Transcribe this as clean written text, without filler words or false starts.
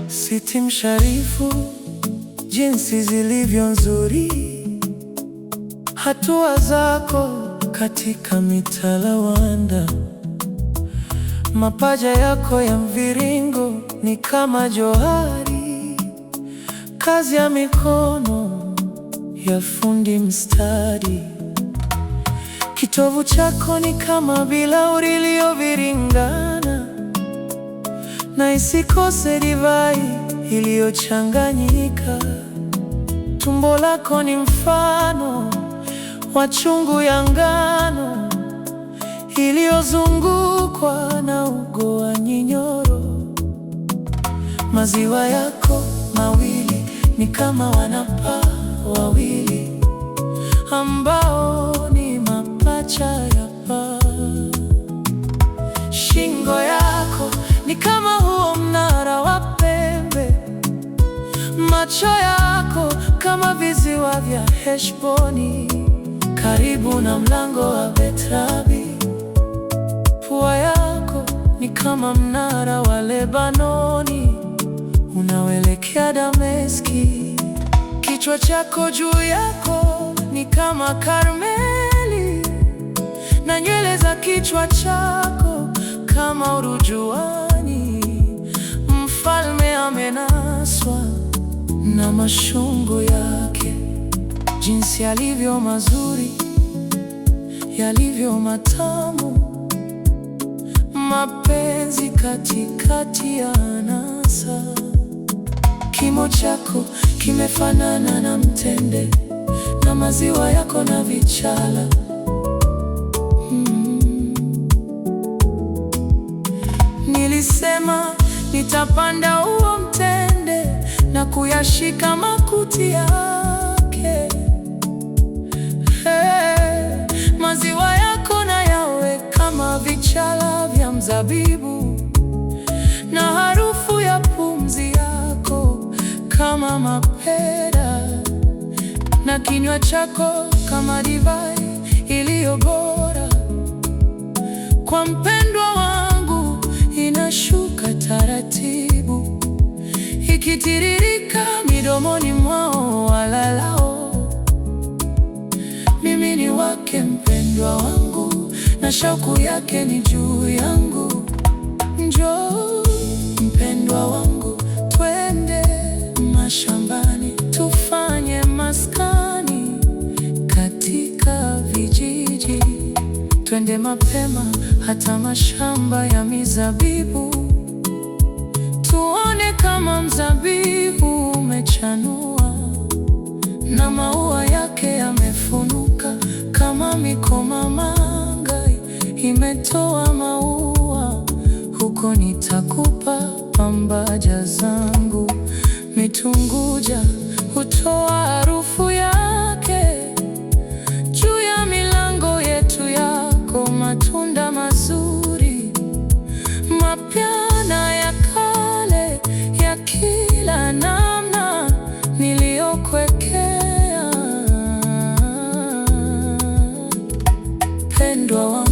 Siti Msharifu, jinsi zilivyo nzuri hatua zako katika mitalawanda. Mapaja yako ya mviringo ni kama johari, kazi ya mikono ya fundi mstadi. Kitovu chako ni kama bilauri iliyoviringana, na isikose divai iliyochanganyika. Tumbo lako ni mfano wa chungu ya ngano iliyozungukwa na ugo wa nyinyoro. Maziwa yako mawili ni kama wanapaa wawili ambao ni mapacha ya paa. Shingo yako ni kama huo mnara wa pembe, macho yako kama visiwa vya Heshboni karibu na mlango wa Betrabi. Pua yako ni kama mnara wa Lebanoni unaoelekea Dameski. Kichwa chako juu yako ni kama Karmeli, na nywele za kichwa chako kama urujuani. Mfalme amenaswa na mashungu yake, jinsi yalivyo mazuri, yalivyo matamu, mapenzi katikati ya anasa. Kimo chako kimefanana na mtende, na maziwa yako na vichala. Nilisema nitapanda huo mtende na kuyashika makuti yake. Maziwa yako na yawe kama vichala vya mzabibu, na harufu ya pumzi yako kama mapera, na kinywa chako kama divai iliyo bora. Kwa mpendwa wangu inashuka taratibu, ikitiririka midomoni mwao walalao. Mimi ni wake mpendwa wangu, na shauku yake ni juu yangu. Njoo mpendwa wangu, twende mashambani, tufanye maskani katika vijiji. Twende mapema hata mashamba ya mizabibu, tuone kama mzabibu umechanua na maua yake yamefunuka kama mikomamanga imetoa maua. Huko nitakupa pambaja zangu, mitunguja hutoa harufu yake. Juu ya milango yetu yako matunda mazuri, mapya na ya kale, ya kila namna niliyokuwekea. Pendwa wangu